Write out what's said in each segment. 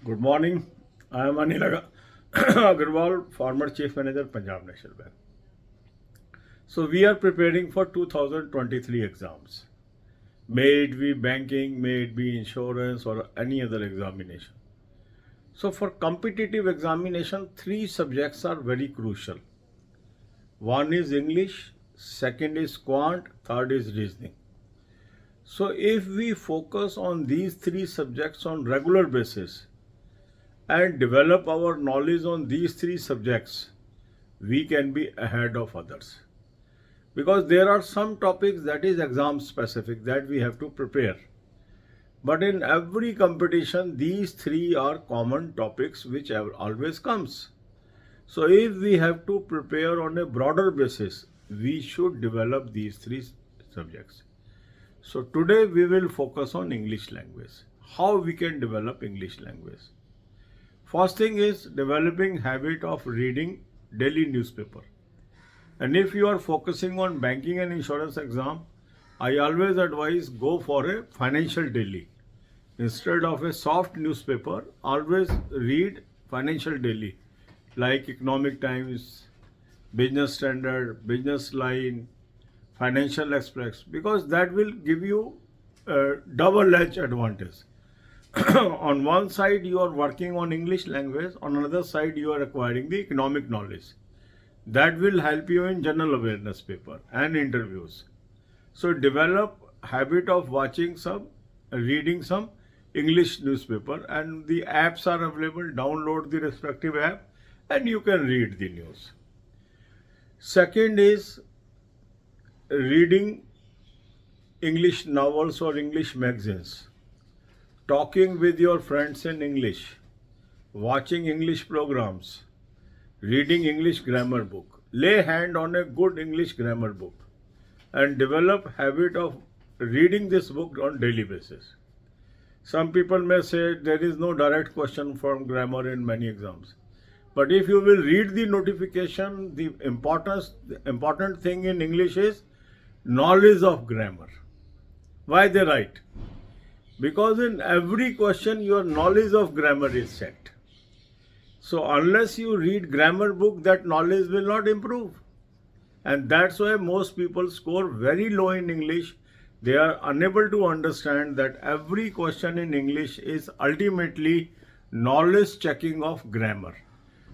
Good morning. I am Anil Agarwal, former Chief Manager, Punjab National Bank. So we are preparing for 2023 exams. May it be banking, may it be insurance or any other examination. So for competitive examination, three subjects are very crucial. One is English, second is quant, third is reasoning. So if we focus on these three subjects on regular basis, and develop our knowledge on these three subjects, we can be ahead of others. Because there are some topics that is exam specific that we have to prepare. But in every competition, these three are common topics which always comes. So if we have to prepare on a broader basis, we should develop these three subjects. So today we will focus on English language. How we can develop English language. First thing is developing habit of reading daily newspaper. And if you are focusing on banking and insurance exam, I always advise go for a financial daily. Instead of a soft newspaper, always read financial daily like Economic Times, Business Standard, Business Line, Financial Express, because that will give you a double-edged advantage. On one side you are working on English language, on another side you are acquiring the economic knowledge. That will help you in general awareness paper and interviews. So develop habit of reading some English newspaper, and the apps are available. Download the respective app and you can read the news. Second is reading English novels or English magazines. Talking with your friends in English, watching English programs, reading English grammar book. Lay hand on a good English grammar book and develop habit of reading this book on daily basis. Some people may say there is no direct question from grammar in many exams. But if you will read the notification, the important thing in English is knowledge of grammar. Why they write? Because in every question your knowledge of grammar is checked. So unless you read grammar book, that knowledge will not improve. And that's why most people score very low in English. They are unable to understand that every question in English is ultimately knowledge checking of grammar.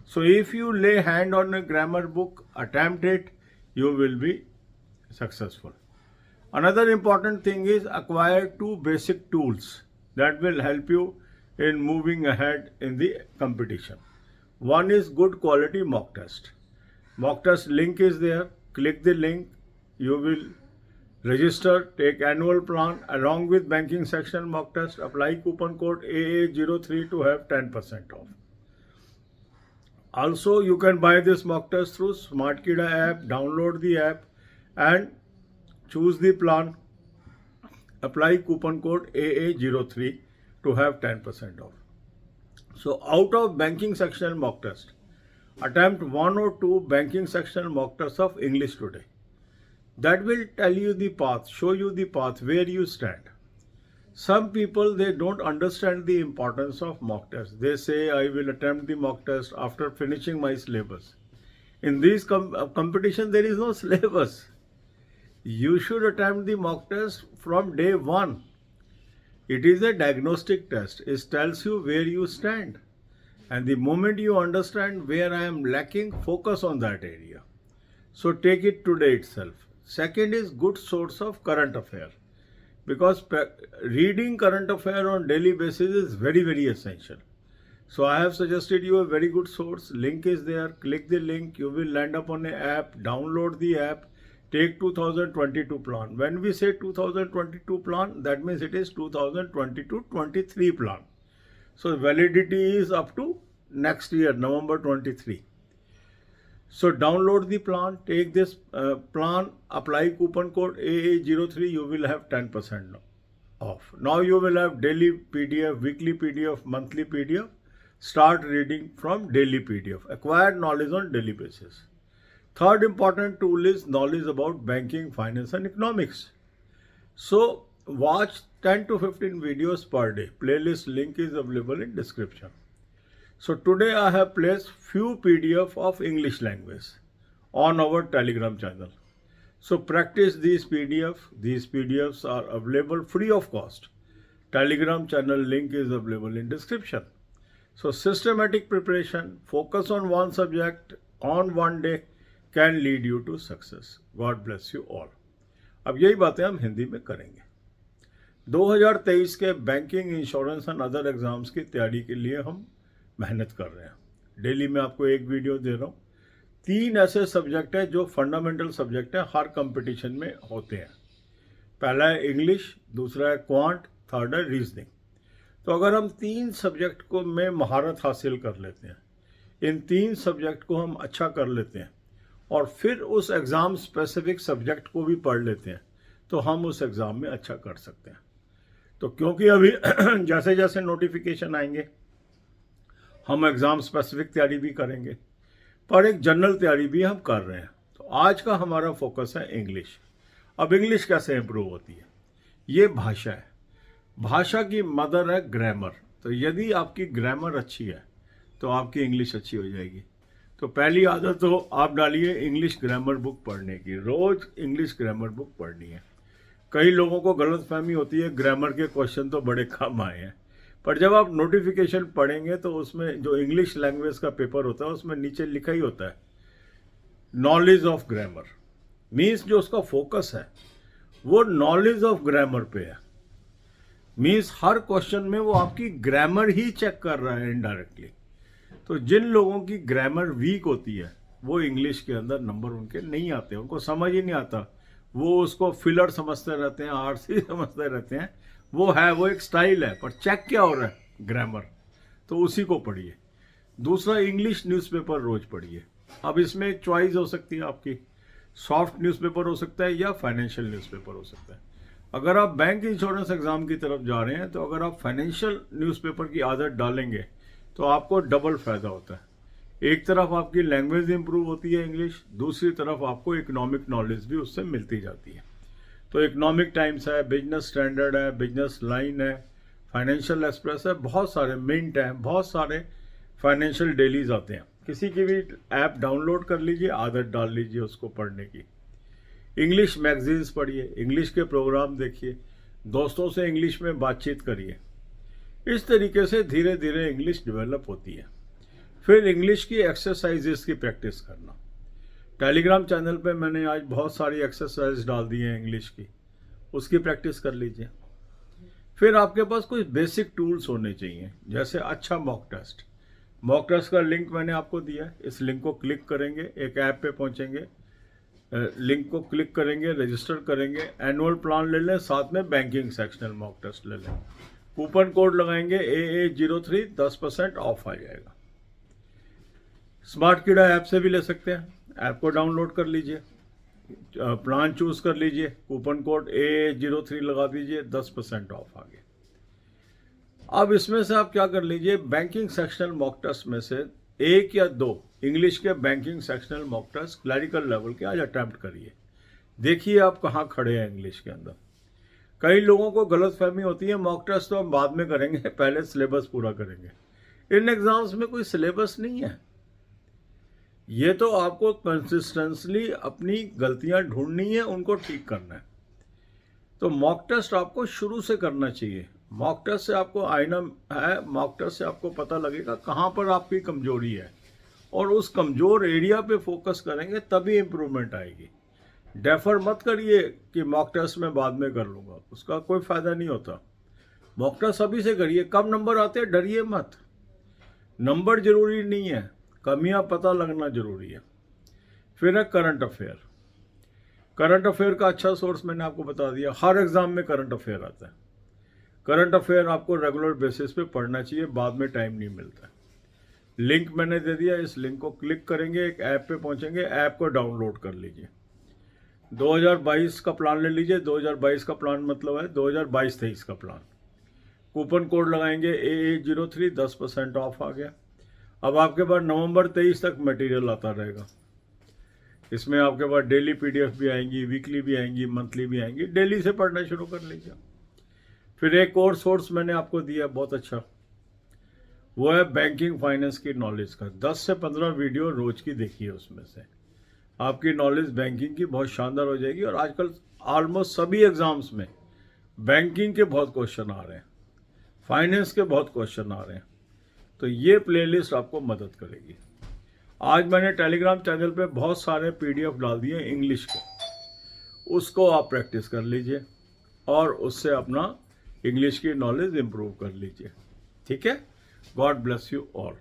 So if you lay hand on a grammar book, attempt it, you will be successful. Another important thing is acquire two basic tools that will help you in moving ahead in the competition. One is good quality mock test. Mock test link is there. Click the link. You will register, take annual plan along with banking section mock test. Apply coupon code AA03 to have 10% off. Also, you can buy this mock test through SmartKida app. Download the app and choose the plan, apply coupon code AA03 to have 10% off. So out of banking section mock test, attempt one or two banking section mock tests of English today. That will tell you the path, show you the path where you stand. Some people, they don't understand the importance of mock test. They say, I will attempt the mock test after finishing my syllabus. In these competition, there is no syllabus. You should attempt the mock test from day one. It is a diagnostic test. It tells you where you stand. And the moment you understand where I am lacking, focus on that area. So take it today itself. Second is good source of current affair. Because reading current affair on daily basis is very, very essential. So I have suggested you a very good source. Link is there. Click the link. You will land up on an app. Download the app. Take 2022 plan. When we say 2022 plan, that means it is 2022-23 plan. So validity is up to next year, November 23. So download the plan, take this plan, apply coupon code AA03, you will have 10% off. Now you will have daily PDF, weekly PDF, monthly PDF. Start reading from daily PDF. Acquire knowledge on daily basis. Third important tool is knowledge about banking, finance and economics. So watch 10 to 15 videos per day. Playlist link is available in description. So today I have placed few PDF of English language on our Telegram channel. So practice these PDF. These PDFs are available free of cost. Telegram channel link is available in description. So systematic preparation, focus on one subject on one day can lead you to success. God bless you all. अब यही बातें हम हिंदी में करेंगे। 2023 के banking, insurance and other exams की तैयारी के लिए हम मेहनत कर रहे हैं। डेली मैं आपको एक वीडियो दे रहा हूँ। 3 ऐसे सब्जेक्ट हैं जो फंडामेंटल सब्जेक्ट हैं, हर कंपटीशन में होते हैं। पहला है इंग्लिश, दूसरा है क्वांट, थर्ड है रीजनिंग। तो अगर हम 3 सब्जेक्ट को में महारत हासिल कर लेते हैं, इन 3 सब्जेक्ट को हम अच्छा कर लेते हैं और फिर उस एग्ज़ाम स्पेसिफिक सब्जेक्ट को भी पढ़ लेते हैं, तो हम उस एग्ज़ाम में अच्छा कर सकते हैं। तो क्योंकि अभी जैसे जैसे नोटिफिकेशन आएंगे हम एग्ज़ाम स्पेसिफिक तैयारी भी करेंगे, पर एक जनरल तैयारी भी हम कर रहे हैं। तो आज का हमारा फोकस है इंग्लिश। अब इंग्लिश कैसे इम्प्रूव होती है? ये भाषा है, भाषा की मदर है ग्रामर। तो यदि आपकी ग्रामर अच्छी है तो आपकी इंग्लिश अच्छी हो जाएगी। तो पहली आदत तो आप डालिए इंग्लिश ग्रामर बुक पढ़ने की। रोज़ इंग्लिश ग्रामर बुक पढ़नी है। कई लोगों को गलतफहमी होती है ग्रामर के क्वेश्चन तो बड़े कम आए हैं, पर जब आप नोटिफिकेशन पढ़ेंगे तो उसमें जो इंग्लिश लैंग्वेज का पेपर होता है उसमें नीचे लिखा ही होता है नॉलेज ऑफ ग्रामर। मीन्स जो उसका फोकस है वो नॉलेज ऑफ ग्रामर पे है। मीन्स हर क्वेश्चन में वो आपकी ग्रामर ही चेक कर रहा है इनडायरेक्टली। तो जिन लोगों की ग्रामर वीक होती है वो इंग्लिश के अंदर नंबर उनके नहीं आते, उनको समझ ही नहीं आता। वो उसको फिलर समझते रहते हैं, आरसी समझते रहते हैं। वो एक स्टाइल है, पर चेक क्या हो रहा है? ग्रामर। तो उसी को पढ़िए। दूसरा, इंग्लिश न्यूज़पेपर रोज पढ़िए। अब इसमें एक चॉइस हो सकती है आपकी, सॉफ्ट न्यूज़पेपर हो सकता है या फाइनेंशियल न्यूज़पेपर हो सकता है। अगर आप बैंक इंश्योरेंस एग्जाम की तरफ जा रहे हैं तो अगर आप फाइनेंशियल न्यूज़पेपर की आदत डालेंगे तो आपको डबल फायदा होता है। एक तरफ आपकी लैंग्वेज इंप्रूव होती है इंग्लिश, दूसरी तरफ आपको इकोनॉमिक नॉलेज भी उससे मिलती जाती है। तो इकोनॉमिक टाइम्स है, बिजनेस स्टैंडर्ड है, बिजनेस लाइन है, फाइनेंशियल एक्सप्रेस है, बहुत सारे मिंट हैं, बहुत सारे फाइनेंशियल डेलीज आते हैं। किसी की भी ऐप डाउनलोड कर लीजिए, आदत डाल लीजिए उसको पढ़ने की। इंग्लिश मैगजीन्स पढ़िए, इंग्लिश के प्रोग्राम देखिए, दोस्तों से इंग्लिश में बातचीत करिए। इस तरीके से धीरे धीरे इंग्लिश डेवलप होती है। फिर इंग्लिश की एक्सरसाइजेस की प्रैक्टिस करना। टेलीग्राम चैनल पे मैंने आज बहुत सारी एक्सरसाइज डाल दी हैं इंग्लिश की, उसकी प्रैक्टिस कर लीजिए। फिर आपके पास कुछ बेसिक टूल्स होने चाहिए, जैसे अच्छा मॉक टेस्ट। मॉक टेस्ट का लिंक मैंने आपको दिया है, इस लिंक को क्लिक करेंगे, एक ऐप पे पहुंचेंगे, लिंक को क्लिक करेंगे, रजिस्टर करेंगे, एनुअल प्लान ले लें, साथ में बैंकिंग सेक्शनल मॉक टेस्ट ले लें। कूपन कोड लगाएंगे AA03, 10% ऑफ आ जाएगा। स्मार्ट कीड़ा ऐप से भी ले सकते हैं, ऐप को डाउनलोड कर लीजिए, प्लान चूज कर लीजिए, कूपन कोड AA03 लगा दीजिए, 10% ऑफ आ गया। अब इसमें से आप क्या कर लीजिए, बैंकिंग सेक्शनल मॉक टेस्ट में से 1 या 2 इंग्लिश के banking sectional mock test clerical level के आज अटैम्प्ट करिए। देखिए आप कहाँ खड़े हैं इंग्लिश के अंदर। कई लोगों को गलतफहमी होती है मॉक टेस्ट तो हम बाद में करेंगे, पहले सिलेबस पूरा करेंगे। इन एग्जाम्स में कोई सिलेबस नहीं है। ये तो आपको कंसिस्टेंटली अपनी गलतियां ढूंढनी है, उनको ठीक करना है। तो मॉक टेस्ट आपको शुरू से करना चाहिए। मॉक टेस्ट से आपको आईना है, मॉक टेस्ट से आपको पता लगेगा कहाँ पर आपकी कमजोरी है, और उस कमजोर एरिया पे फोकस करेंगे तभी इम्प्रूवमेंट आएगी। डेफर मत करिए कि मॉक टेस्ट में बाद में कर लूँगा, उसका कोई फ़ायदा नहीं होता। मॉक टेस्ट अभी से करिए। कम नंबर आते हैं, डरिए मत। नंबर जरूरी नहीं है, कमियां पता लगना जरूरी है। फिर है करंट अफेयर। करंट अफेयर का अच्छा सोर्स मैंने आपको बता दिया, हर एग्जाम में करंट अफेयर आता है। करंट अफेयर आपको रेगुलर बेसिस पे पढ़ना चाहिए, बाद में टाइम नहीं मिलता। लिंक मैंने दे दिया, इस लिंक को क्लिक करेंगे, एक ऐप पे पहुंचेंगे, ऐप को डाउनलोड कर लीजिए। 2022 का प्लान ले लीजिए। 2022 का प्लान मतलब है 2022-23 का प्लान। कूपन कोड लगाएंगे AA03, 10% ऑफ आ गया। अब आपके पास नवंबर 23 तक मटेरियल आता रहेगा। इसमें आपके पास डेली PDF भी आएंगी, वीकली भी आएंगी, मंथली भी आएंगी। डेली से पढ़ना शुरू कर लीजिए। फिर एक और सोर्स मैंने आपको दिया बहुत अच्छा, वो है बैंकिंग फाइनेंस की नॉलेज का। 10 से 15 वीडियो रोज की देखिए, उसमें से आपकी नॉलेज बैंकिंग की बहुत शानदार हो जाएगी। और आजकल ऑलमोस्ट सभी एग्जाम्स में बैंकिंग के बहुत क्वेश्चन आ रहे हैं, फाइनेंस के बहुत क्वेश्चन आ रहे हैं, तो ये प्लेलिस्ट आपको मदद करेगी। आज मैंने टेलीग्राम चैनल पे बहुत सारे PDF डाल दिए इंग्लिश के, उसको आप प्रैक्टिस कर लीजिए और उससे अपना इंग्लिश की नॉलेज इंप्रूव कर लीजिए। ठीक है, गॉड ब्लेस यू ऑल।